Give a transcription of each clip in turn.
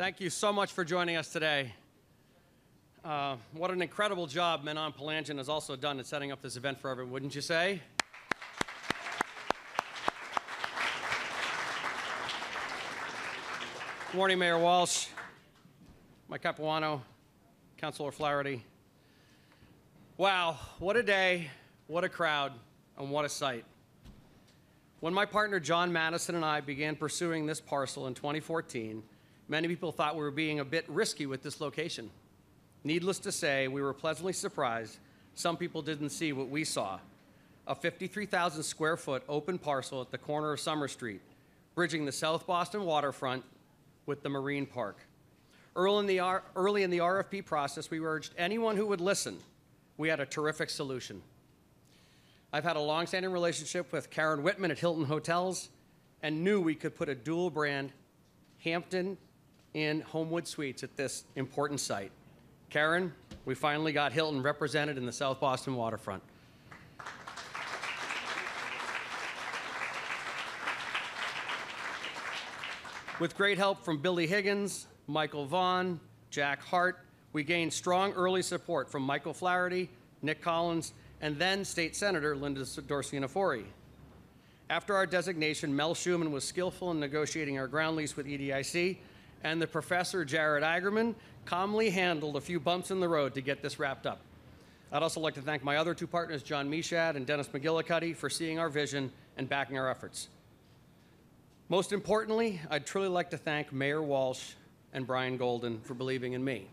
Thank you so much for joining us today. What an incredible job Menon Palangin has also done in setting up this event for everyone, wouldn't you say? Good morning, Mayor Walsh, Mike Capuano, Councilor Flaherty. Wow, what a day, what a crowd, and what a sight. When my partner John Madison and I began pursuing this parcel in 2014, many people thought we were being a bit risky with this location. Needless to say, we were pleasantly surprised. Some people didn't see what we saw. A 53,000 square foot open parcel at the corner of Summer Street, bridging the South Boston waterfront with the Marine Park. Early in the RFP process, we urged anyone who would listen. We had a terrific solution. I've had a long-standing relationship with Karen Whitman at Hilton Hotels and knew we could put a dual brand Hampton in Homewood Suites at this important site. Karen, we finally got Hilton represented in the South Boston waterfront. With great help from Billy Higgins, Michael Vaughn, Jack Hart, we gained strong early support from Michael Flaherty, Nick Collins, and then State Senator Linda Dorsina-Forey. After our designation, Mel Schuman was skillful in negotiating our ground lease with EDIC, and the professor, Jared Eigerman, calmly handled a few bumps in the road to get this wrapped up. I'd also like to thank my other two partners, John Meshad and Dennis McGillicuddy, for seeing our vision and backing our efforts. Most importantly, I'd truly like to thank Mayor Walsh and Brian Golden for believing in me.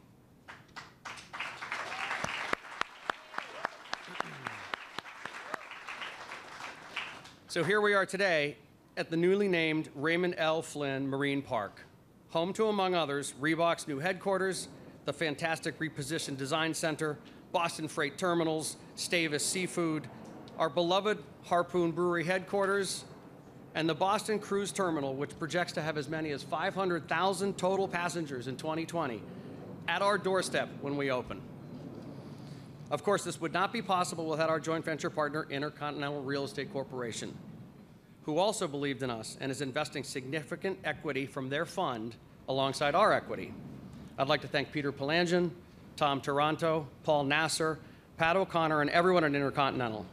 So here we are today at the newly named Raymond L. Flynn Marine Park, home to, among others, Reebok's new headquarters, the fantastic repositioned design center, Boston Freight Terminals, Stavis Seafood, our beloved Harpoon Brewery headquarters, and the Boston Cruise Terminal, which projects to have as many as 500,000 total passengers in 2020 at our doorstep when we open. Of course, this would not be possible without our joint venture partner, Intercontinental Real Estate Corporation, who also believed in us and is investing significant equity from their fund alongside our equity. I'd like to thank Peter Palangin, Tom Taranto, Paul Nasser, Pat O'Connor, and everyone at Intercontinental.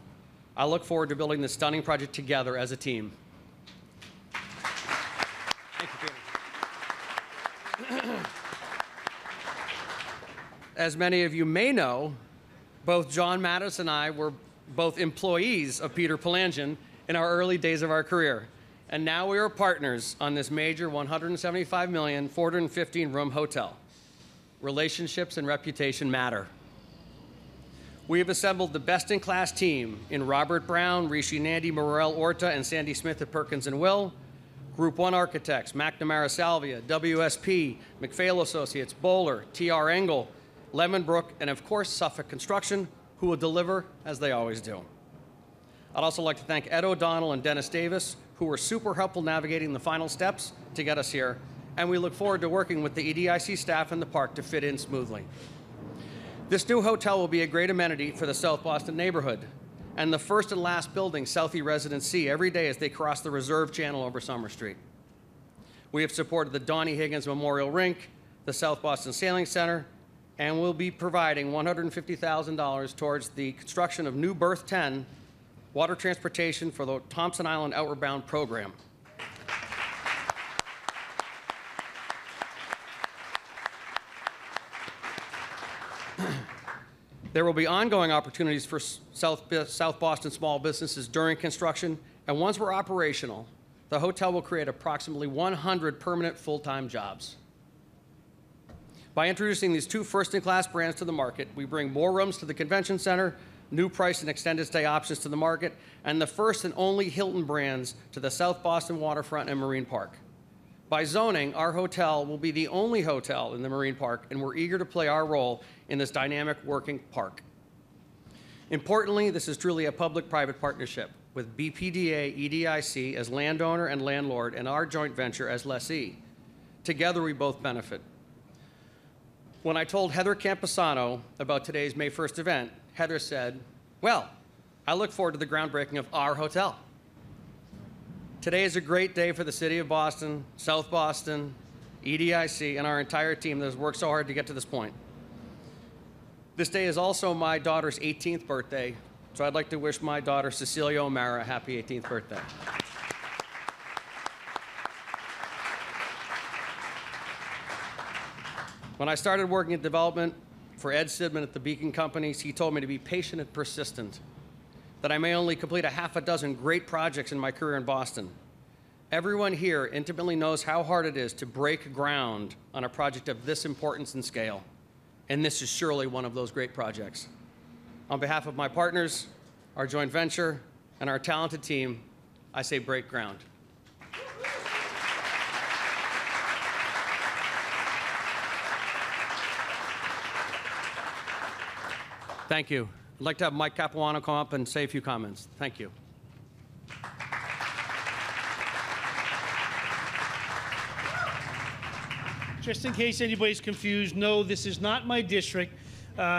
I look forward to building this stunning project together as a team. Thank you, Peter. As many of you may know, both John Mattis and I were both employees of Peter Palangin in our early days of our career. And now we are partners on this major $175 million, 415-room hotel. Relationships and reputation matter. We have assembled the best-in-class team in Robert Brown, Rishi Nandi, Morel Orta, and Sandy Smith at Perkins & Will, Group 1 Architects, McNamara Salvia, WSP, McPhail Associates, Bowler, T.R. Engel, Lemonbrook, and of course, Suffolk Construction, who will deliver as they always do. I'd also like to thank Ed O'Donnell and Dennis Davis, who were super helpful navigating the final steps to get us here, and we look forward to working with the EDIC staff and the park to fit in smoothly. This new hotel will be a great amenity for the South Boston neighborhood, and the first and last building Southie residents see every day as they cross the Reserve Channel over Summer Street. We have supported the Donnie Higgins Memorial Rink, the South Boston Sailing Center, and we'll be providing $150,000 towards the construction of new Berth 10 water transportation for the Thompson Island Outward Bound program. There will be ongoing opportunities for South Boston small businesses during construction, and once we're operational, the hotel will create approximately 100 permanent full-time jobs. By introducing these two first-in-class brands to the market, we bring more rooms to the convention center, new price and extended stay options to the market, and the first and only Hilton brands to the South Boston waterfront and Marine Park. By zoning, our hotel will be the only hotel in the Marine Park, and we're eager to play our role in this dynamic working park. Importantly, this is truly a public-private partnership with BPDA EDIC as landowner and landlord and our joint venture as lessee. Together, we both benefit. When I told Heather Camposano about today's May 1st event, Heather said, well, I look forward to the groundbreaking of our hotel. Today is a great day for the city of Boston, South Boston, EDIC, and our entire team that has worked so hard to get to this point. This day is also my daughter's 18th birthday, so I'd like to wish my daughter, Cecilia O'Mara, a happy 18th birthday. When I started working in development for Ed Sidman at the Beacon Companies, he told me to be patient and persistent, that I may only complete a half a dozen great projects in my career in Boston. Everyone here intimately knows how hard it is to break ground on a project of this importance and scale, and this is surely one of those great projects. On behalf of my partners, our joint venture, and our talented team, I say break ground. Thank you. I'd like to have Mike Capuano come up and say a few comments. Thank you. Just in case anybody's confused, no, this is not my district.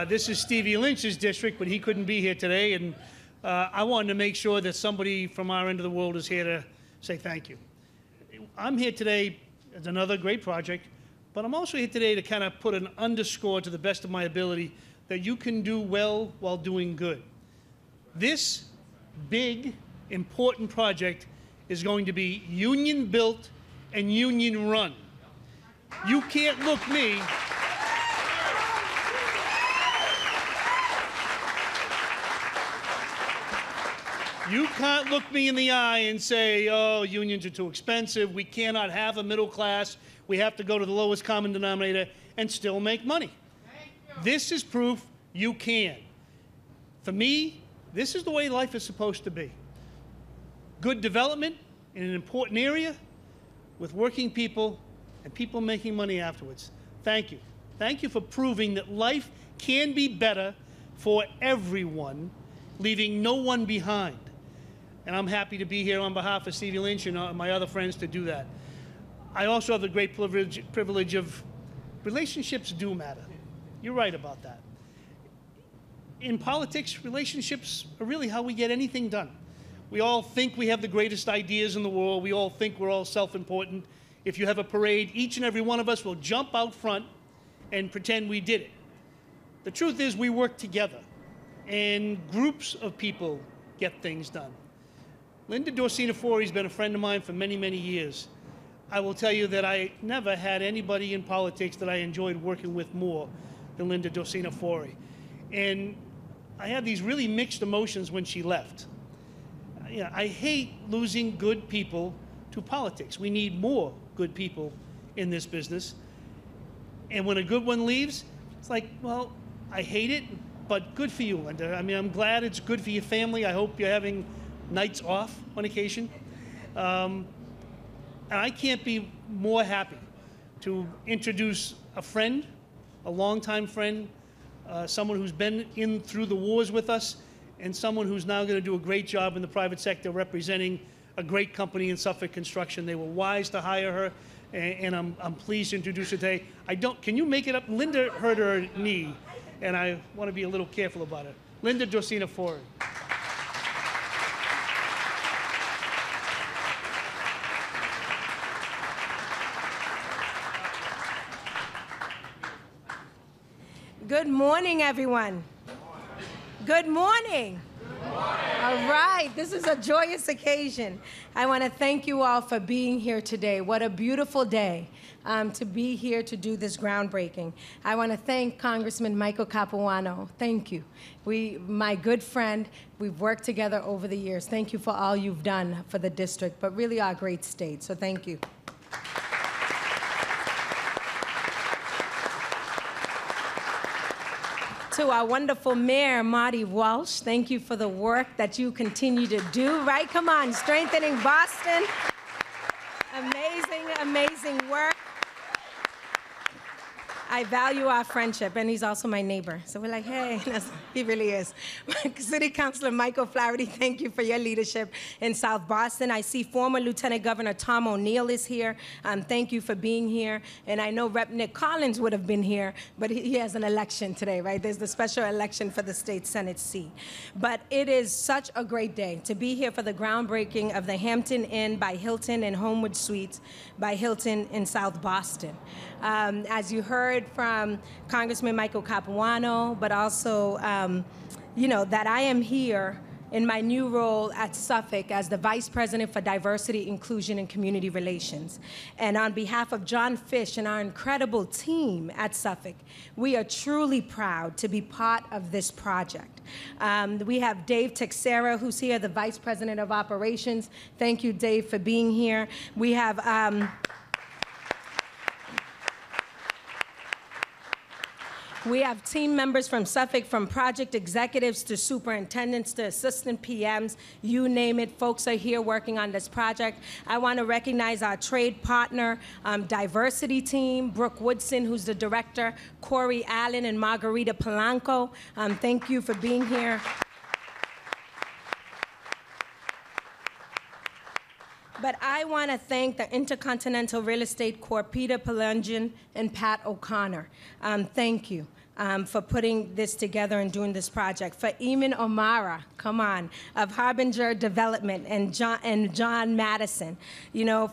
This is Stevie Lynch's district, but he couldn't be here today, and I wanted to make sure that somebody from our end of the world is here to say thank you. I'm here today as another great project, but I'm also here today to kind of put an underscore to the best of my ability that you can do well while doing good. This big, important project is going to be union-built and union-run. You can't look me. You can't look me in the eye and say, oh, unions are too expensive, we cannot have a middle class, we have to go to the lowest common denominator and still make money. This is proof you can. For me, this is the way life is supposed to be. Good development in an important area with working people and people making money afterwards. Thank you. Thank you for proving that life can be better for everyone, leaving no one behind. And I'm happy to be here on behalf of Stevie Lynch and my other friends to do that. I also have the great privilege of relationships do matter. You're right about that. In politics, relationships are really how we get anything done. We all think we have the greatest ideas in the world. We all think we're all self-important. If you have a parade, each and every one of us will jump out front and pretend we did it. The truth is we work together, and groups of people get things done. Linda Dorsina-Forey has been a friend of mine for many, many years. I will tell you that I never had anybody in politics that I enjoyed working with more than Linda Dorsina-Forey. And I had these really mixed emotions when she left. I hate losing good people to politics. We need more good people in this business. And when a good one leaves, it's like, well, I hate it, but good for you, Linda. I mean, I'm glad it's good for your family. I hope you're having nights off on occasion. And I can't be more happy to introduce a friend, a longtime friend, someone who's been in through the wars with us, and someone who's now going to do a great job in the private sector representing a great company in Suffolk Construction. They were wise to hire her, and I'm pleased to introduce her today. Can you make it up? Linda hurt her knee, and I want to be a little careful about it. Linda Dorsina-Forey. Good morning, everyone. Good morning. Good morning. All right, this is a joyous occasion. I want to thank you all for being here today. What a beautiful day to be here to do this groundbreaking. I want to thank Congressman Michael Capuano. Thank you. My good friend, we've worked together over the years. Thank you for all you've done for the district, but really our great state, so thank you. To our wonderful mayor, Marty Walsh, thank you for the work that you continue to do, right? Come on, strengthening Boston. Amazing, amazing work. I value our friendship, and he's also my neighbor. So we're like, hey, he really is. City Councilor Michael Flaherty, thank you for your leadership in South Boston. I see former Lieutenant Governor Tom O'Neill is here. Thank you for being here. And I know Rep. Nick Collins would have been here, but he has an election today, right? There's the special election for the state Senate seat. But it is such a great day to be here for the groundbreaking of the Hampton Inn by Hilton and Homewood Suites by Hilton in South Boston. As you heard from Congressman Michael Capuano, but also, that I am here in my new role at Suffolk as the Vice President for Diversity, Inclusion, and Community Relations. And on behalf of John Fish and our incredible team at Suffolk, we are truly proud to be part of this project. We have Dave Texera, who's here, the Vice President of Operations. Thank you, Dave, for being here. We have team members from Suffolk, from project executives to superintendents to assistant PMs, you name it, folks are here working on this project. I want to recognize our trade partner, diversity team, Brooke Woodson, who's the director, Corey Allen and Margarita Polanco. Thank you for being here. But I want to thank the Intercontinental Real Estate Corp, Peter Palungian and Pat O'Connor. Thank you for putting this together and doing this project. For Eamon O'Mara, come on, of Harbinger Development, and John Madison,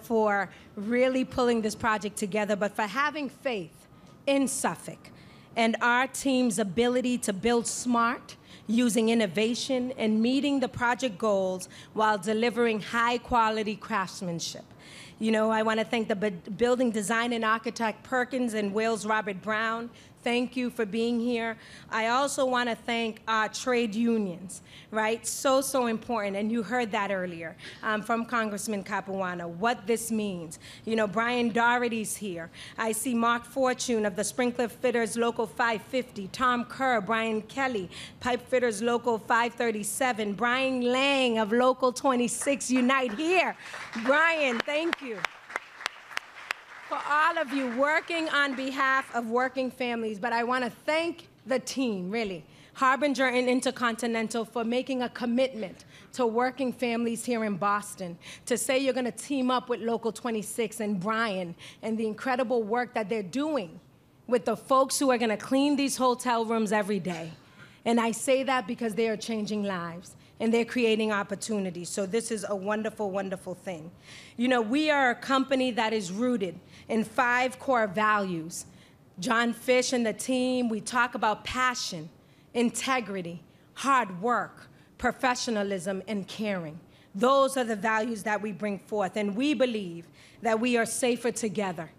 for really pulling this project together, but for having faith in Suffolk and our team's ability to build smart, using innovation and meeting the project goals while delivering high-quality craftsmanship. I want to thank the building design and architect Perkins and Wills Robert Brown. Thank you for being here. I also want to thank our trade unions, right? So important, and you heard that earlier from Congressman Capuano, what this means. Brian Doherty's here. I see Mark Fortune of the Sprinkler Fitters Local 550, Tom Kerr, Brian Kelly, Pipe Fitters Local 537, Brian Lang of Local 26 Unite here. Brian, thank you. For all of you working on behalf of working families, but I want to thank the team, really, Harbinger and Intercontinental, for making a commitment to working families here in Boston, to say you're going to team up with Local 26 and Brian and the incredible work that they're doing with the folks who are going to clean these hotel rooms every day. And I say that because they are changing lives and they're creating opportunities. So this is a wonderful, wonderful thing. We are a company that is rooted in 5 core values. John Fish and the team, we talk about passion, integrity, hard work, professionalism, and caring. Those are the values that we bring forth, and we believe that we are safer together.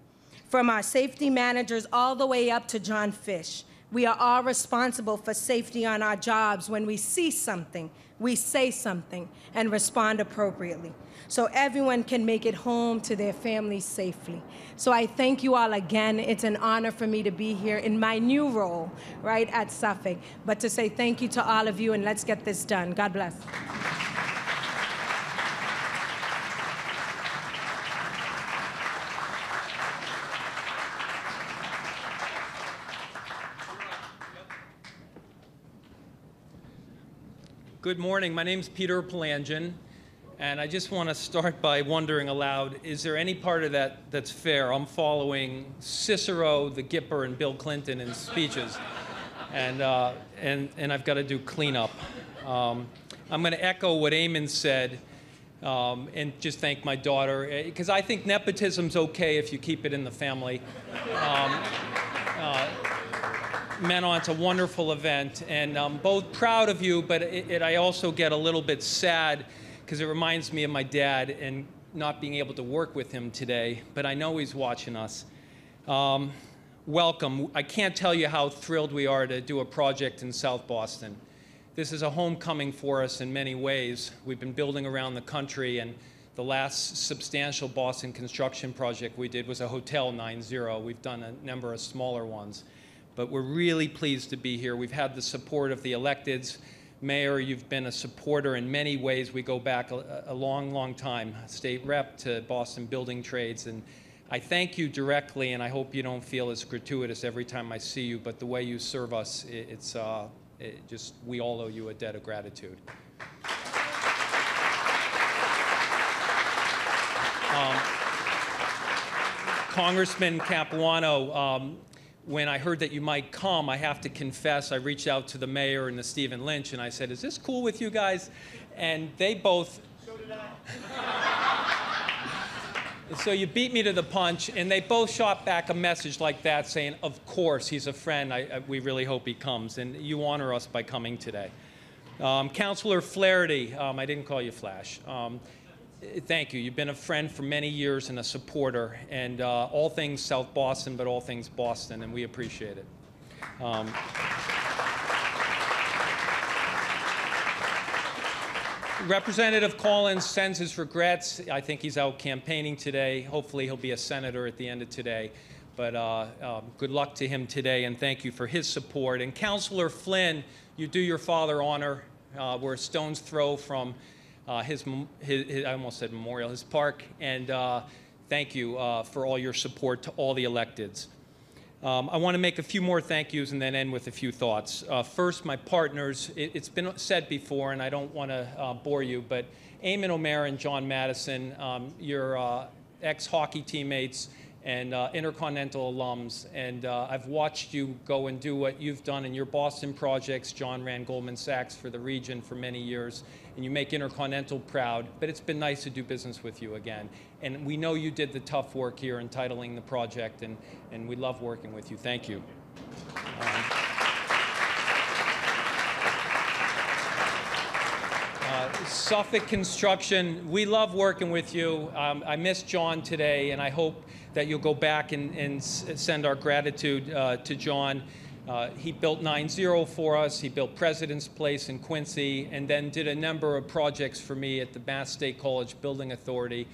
From our safety managers all the way up to John Fish, we are all responsible for safety on our jobs. When we see something, we say something and respond appropriately, so everyone can make it home to their families safely. So I thank you all again. It's an honor for me to be here in my new role, right, at Suffolk, but to say thank you to all of you, and let's get this done. God bless. Good morning. My name's Peter Palungian, and I just want to start by wondering aloud, is there any part of that that's fair? I'm following Cicero, the Gipper, and Bill Clinton in speeches, and I've got to do cleanup. I'm going to echo what Eamon said and just thank my daughter, because I think nepotism's okay if you keep it in the family. Menon, it's a wonderful event, and I'm both proud of you, but I also get a little bit sad because it reminds me of my dad and not being able to work with him today, but I know he's watching us. Welcome. I can't tell you how thrilled we are to do a project in South Boston. This is a homecoming for us in many ways. We've been building around the country, and the last substantial Boston construction project we did was a Hotel 9-0. We've done a number of smaller ones. But we're really pleased to be here. We've had the support of the electeds. Mayor, you've been a supporter in many ways. We go back a long, long time, state rep to Boston Building Trades. And I thank you directly, and I hope you don't feel it's gratuitous every time I see you, but the way you serve us, we all owe you a debt of gratitude. Congressman Capuano, when I heard that you might come, I have to confess, I reached out to the mayor and the Stephen Lynch, and I said, is this cool with you guys? And they both... So did I. So you beat me to the punch, and they both shot back a message like that saying, of course, he's a friend. We really hope he comes. And you honor us by coming today. Councilor Flaherty, I didn't call you Flash. Thank you. You've been a friend for many years and a supporter, and all things South Boston, but all things Boston, and we appreciate it. Representative Collins sends his regrets. I think he's out campaigning today. Hopefully he'll be a senator at the end of today. But good luck to him today, and thank you for his support. And Councilor Flynn, you do your father honor. We're a stone's throw from his I almost said memorial, his park. And thank you for all your support to all the electeds. I want to make a few more thank yous and then end with a few thoughts. First, my partners. It's been said before, and I don't want to bore you, but Eamon O'Meara and John Madison, your ex-hockey teammates and Intercontinental alums, and I've watched you go and do what you've done in your Boston projects. John ran Goldman Sachs for the region for many years, and you make Intercontinental proud, but it's been nice to do business with you again. And we know you did the tough work here in titling the project, and we love working with you. Thank you. Suffolk Construction, we love working with you. I miss John today, and I hope that you'll go back and send our gratitude to John. He built 9-0 for us. He built President's Place in Quincy, and then did a number of projects for me at the Mass State College Building Authority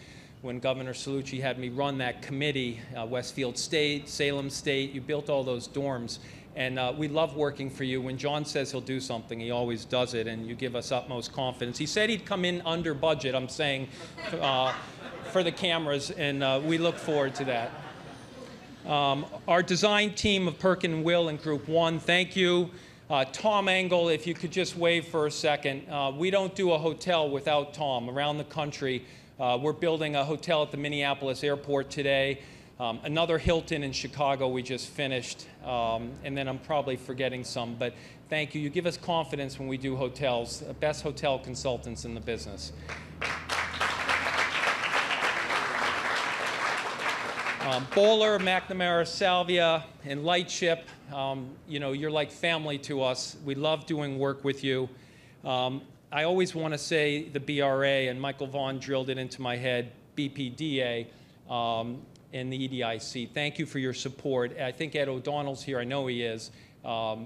when Governor Cellucci had me run that committee, Westfield State, Salem State. You built all those dorms. And we love working for you. When John says he'll do something, he always does it, and you give us utmost confidence. He said he'd come in under budget, I'm saying, for the cameras, and we look forward to that. Our design team of Perkin Will and Group 1, thank you. Tom Engel, if you could just wave for a second. We don't do a hotel without Tom. Around the country, we're building a hotel at the Minneapolis airport today. Another Hilton in Chicago we just finished, and then I'm probably forgetting some, but thank you. You give us confidence when we do hotels, best hotel consultants in the business. Bowler, McNamara, Salvia, and Lightship, you're like family to us. We love doing work with you. I always want to say the BRA, and Michael Vaughn drilled it into my head, BPDA. And the EDIC. Thank you for your support. I think Ed O'Donnell's here. I know he is.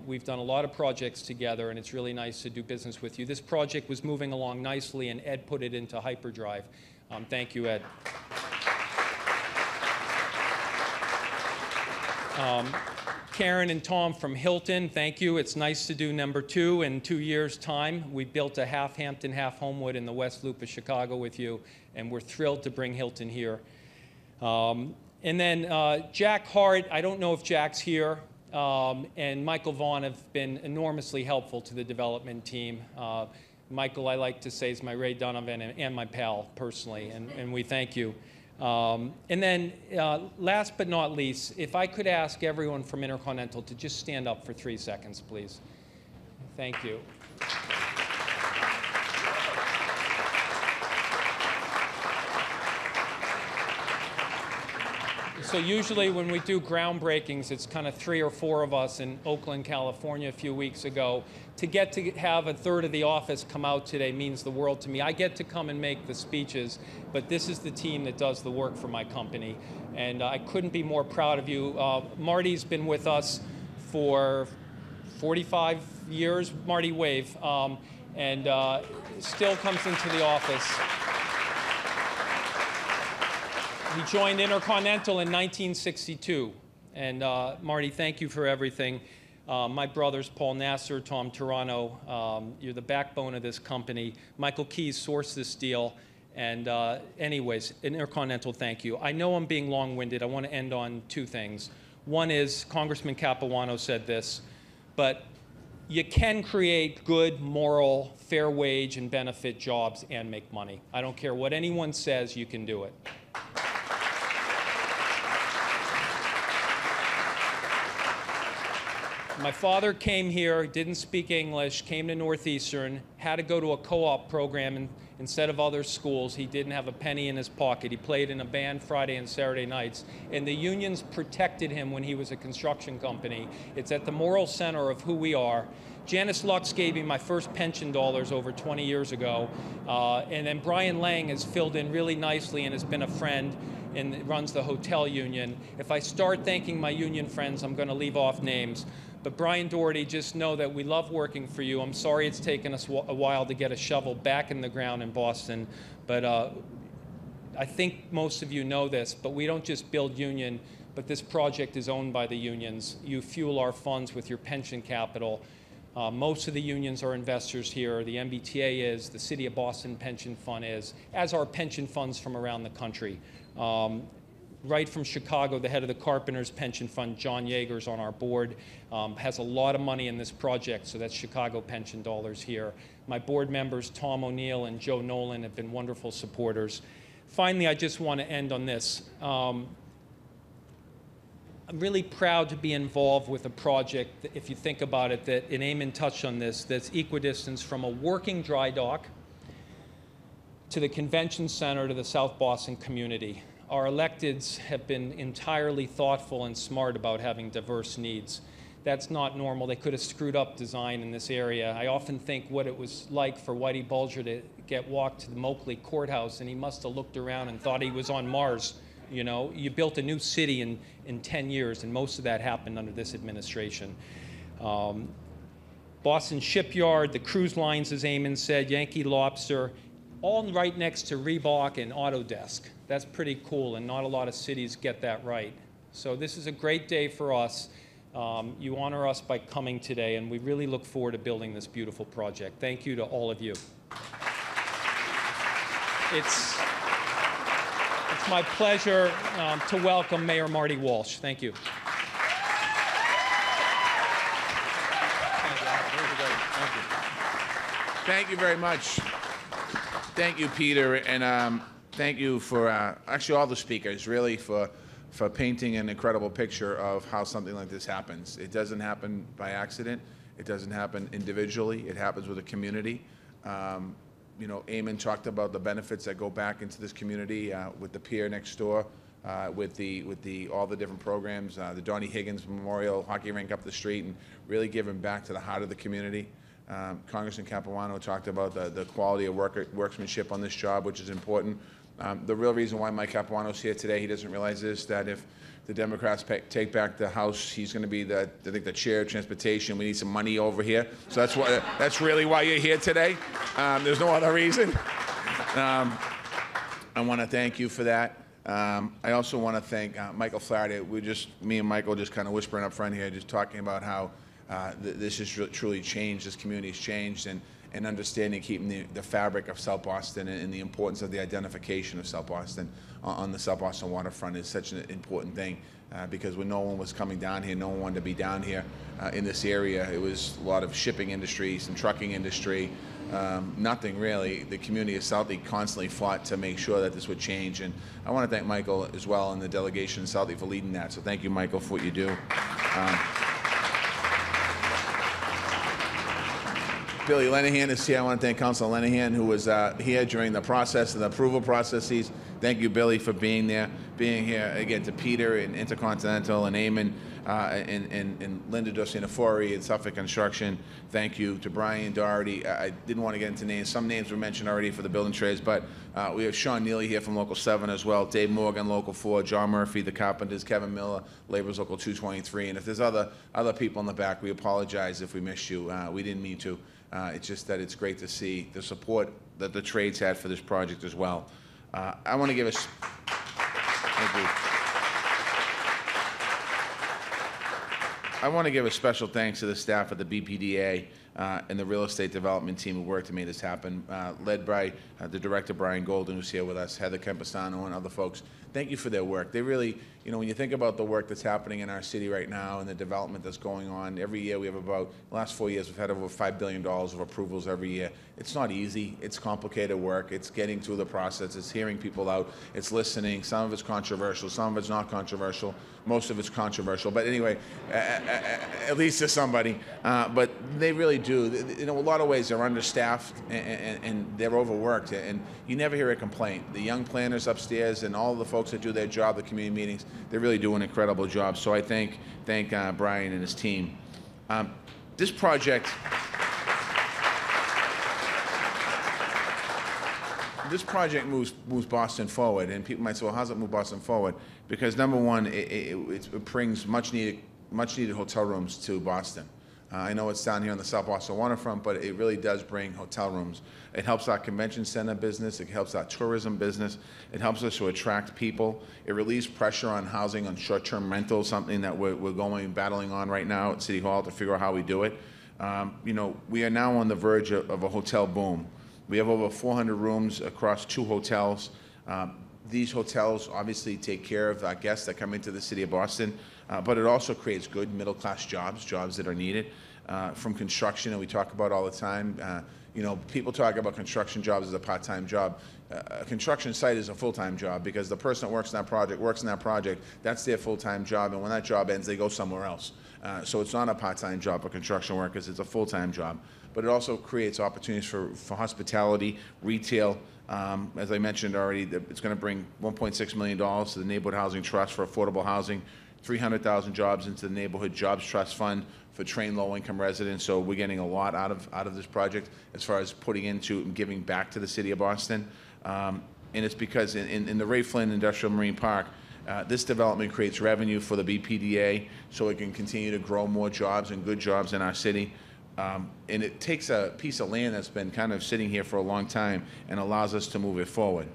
We've done a lot of projects together, and it's really nice to do business with you. This project was moving along nicely, and Ed put it into hyperdrive. Thank you, Ed. Karen and Tom from Hilton, thank you. It's nice to do number 2 in 2 years' time. We built a half Hampton, half Homewood in the West Loop of Chicago with you, and we're thrilled to bring Hilton here. And then Jack Hart, I don't know if Jack's here, and Michael Vaughn have been enormously helpful to the development team. Michael, I like to say, is my Ray Donovan and my pal personally, and we thank you. And then last but not least, if I could ask everyone from Intercontinental to just stand up for 3 seconds, please. Thank you. So usually when we do groundbreakings, it's kind of 3 or 4 of us in Oakland, California a few weeks ago. To get to have a third of the office come out today means the world to me. I get to come and make the speeches, but this is the team that does the work for my company. And I couldn't be more proud of you. Marty's been with us for 45 years. Marty, wave. And still comes into the office. He joined Intercontinental in 1962. And Marty, thank you for everything. My brothers, Paul Nasser, Tom Toronto, you're the backbone of this company. Michael Keyes sourced this deal, And anyways, an intercontinental thank you. I know I'm being long-winded. I want to end on two things. One is, Congressman Capuano said this, but you can create good, moral, fair wage and benefit jobs and make money. I don't care what anyone says, you can do it. My father came here, didn't speak English, came to Northeastern, had to go to a co-op program, and instead of other schools, he didn't have a penny in his pocket. He played in a band Friday and Saturday nights, and the unions protected him when he was a construction company. It's at the moral center of who we are. Janice Lux gave me my first pension dollars over 20 years ago, and then Brian Lang has filled in really nicely and has been a friend and runs the hotel union. If I start thanking my union friends, I'm going to leave off names. But Brian Doherty, just know that we love working for you. I'm sorry it's taken us a while to get a shovel back in the ground in Boston, but I think most of you know this, but we don't just build union, but this project is owned by the unions. You fuel our funds with your pension capital. Most of the unions are investors here. The MBTA is, the City of Boston Pension Fund is, as are pension funds from around the country. Right from Chicago, the head of the Carpenters Pension Fund, John Yeager's on our board, has a lot of money in this project, so that's Chicago pension dollars here. My board members, Tom O'Neill and Joe Nolan, have been wonderful supporters. Finally, I just want to end on this. I'm really proud to be involved with a project, that, if you think about it, that, and Eamon touched on this, that's equidistance from a working dry dock to the convention center to the South Boston community. Our electeds have been entirely thoughtful and smart about having diverse needs. That's not normal. They could have screwed up design in this area. I often think what it was like for Whitey Bulger to get walked to the Moakley courthouse, and he must have looked around and thought he was on Mars. You know, you built a new city in 10 years, and most of that happened under this administration. Boston Shipyard, the cruise lines, as Eamon said, Yankee Lobster, all right next to Reebok and Autodesk. That's pretty cool, and not a lot of cities get that right. So this is a great day for us. You honor us by coming today, and we really look forward to building this beautiful project. Thank you to all of you. It's my pleasure to welcome Mayor Marty Walsh. Thank you. Thank you very much. Thank you, Peter, and thank you for actually all the speakers, really, for painting an incredible picture of how something like this happens. It doesn't happen by accident. It doesn't happen individually. It happens with a community. You know, Eamon talked about the benefits that go back into this community with the pier next door, with all the different programs, the Donnie Higgins Memorial Hockey Rink up the street, and really giving back to the heart of the community. Congressman Capuano talked about the quality of workmanship on this job, which is important. The real reason why Mike Capuano's here today, he doesn't realize this, that if the Democrats take back the House, he's going to be I think the chair of transportation. We need some money over here. So that's really why you're here today. There's no other reason. I want to thank you for that. I also want to thank Michael Flaherty. Me and Michael just kind of whispering up front here, just talking about how this has truly changed, this community has changed, and understanding, keeping the fabric of South Boston and the importance of the identification of South Boston on the South Boston waterfront is such an important thing, because when no one was coming down here, no one wanted to be down here in this area. It was a lot of shipping industry, some trucking industry, nothing really. The community of Southie constantly fought to make sure that this would change, and I want to thank Michael as well and the delegation in Southie for leading that, so thank you, Michael, for what you do. Billy Lenahan is here. I want to thank Councilor Lenahan, who was here during the process and the approval processes. Thank you, Billy, for being there, being here. Again, to Peter and Intercontinental and Eamon and Linda Dosinafori and Suffolk Construction. Thank you to Brian Doherty. I didn't want to get into names. Some names were mentioned already for the building trades, but we have Sean Neely here from Local 7 as well, Dave Morgan, Local 4, John Murphy, the Carpenters, Kevin Miller, Labor's Local 223. And if there's other people in the back, we apologize if we missed you. We didn't mean to. It's just that it's great to see the support that the trades had for this project as well. I want to give us. Thank you. I want to give a special thanks to the staff at the BPDA and the real estate development team who worked to make this happen, led by the director, Brian Golden, who's here with us, Heather Campesano, and other folks. Thank you for their work. They really, you know, when you think about the work that's happening in our city right now and the development that's going on, every year we have about, the last 4 years, we've had over $5 billion of approvals every year. It's not easy. It's complicated work. It's getting through the process. It's hearing people out. It's listening. Some of it's controversial. Some of it's not controversial. Most of it's controversial. But anyway, at least to somebody. But they really do. In a lot of ways, they're understaffed and they're overworked. And you never hear a complaint. The young planners upstairs and all the folks that do their job, the community meetings, they really do an incredible job. So I thank Brian and his team. This project moves Boston forward, and people might say, well, how does it move Boston forward? Because number one, it brings much needed hotel rooms to Boston. I know it's down here on the South Boston waterfront, but it really does bring hotel rooms. It helps our convention center business. It helps our tourism business. It helps us to attract people. It relieves pressure on housing, on short-term rentals, something that we're battling on right now at City Hall to figure out how we do it. You know, we are now on the verge of a hotel boom. We have over 400 rooms across 2 hotels. These hotels obviously take care of our guests that come into the city of Boston, but it also creates good middle-class jobs that are needed from construction, and we talk about all the time. You know, people talk about construction jobs as a part-time job. A construction site is a full-time job because the person that works in that project, that's their full-time job, and when that job ends, they go somewhere else. So it's not a part-time job for construction workers, it's a full-time job. But it also creates opportunities for hospitality, retail. As I mentioned already, it's going to bring $1.6 million to the Neighborhood Housing Trust for affordable housing, 300,000 jobs into the Neighborhood Jobs Trust Fund for trained low-income residents. So we're getting a lot out of this project as far as putting into and giving back to the city of Boston. And it's because in the Ray Flynn Industrial Marine Park, this development creates revenue for the BPDA so it can continue to grow more jobs and good jobs in our city. And it takes a piece of land that's been kind of sitting here for a long time and allows us to move it forward.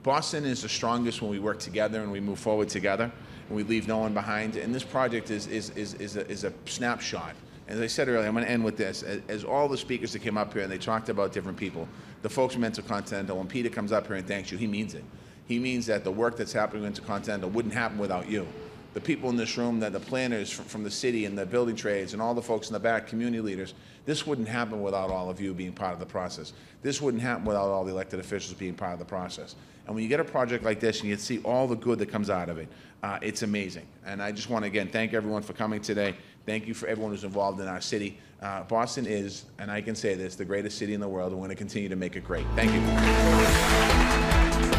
Boston is the strongest when we work together and we move forward together and we leave no one behind. And this project is a snapshot. As I said earlier, I'm going to end with this. As all the speakers that came up here and they talked about different people, the folks from Intercontinental, when Peter comes up here and thanks you, he means it. He means that the work that's happening in Intercontinental wouldn't happen without you. The people in this room, the planners from the city and the building trades and all the folks in the back, community leaders, this wouldn't happen without all of you being part of the process. This wouldn't happen without all the elected officials being part of the process. And when you get a project like this and you see all the good that comes out of it, it's amazing. And I just want to, again, thank everyone for coming today. Thank you for everyone who's involved in our city. Boston is, and I can say this, the greatest city in the world, and we're going to continue to make it great. Thank you.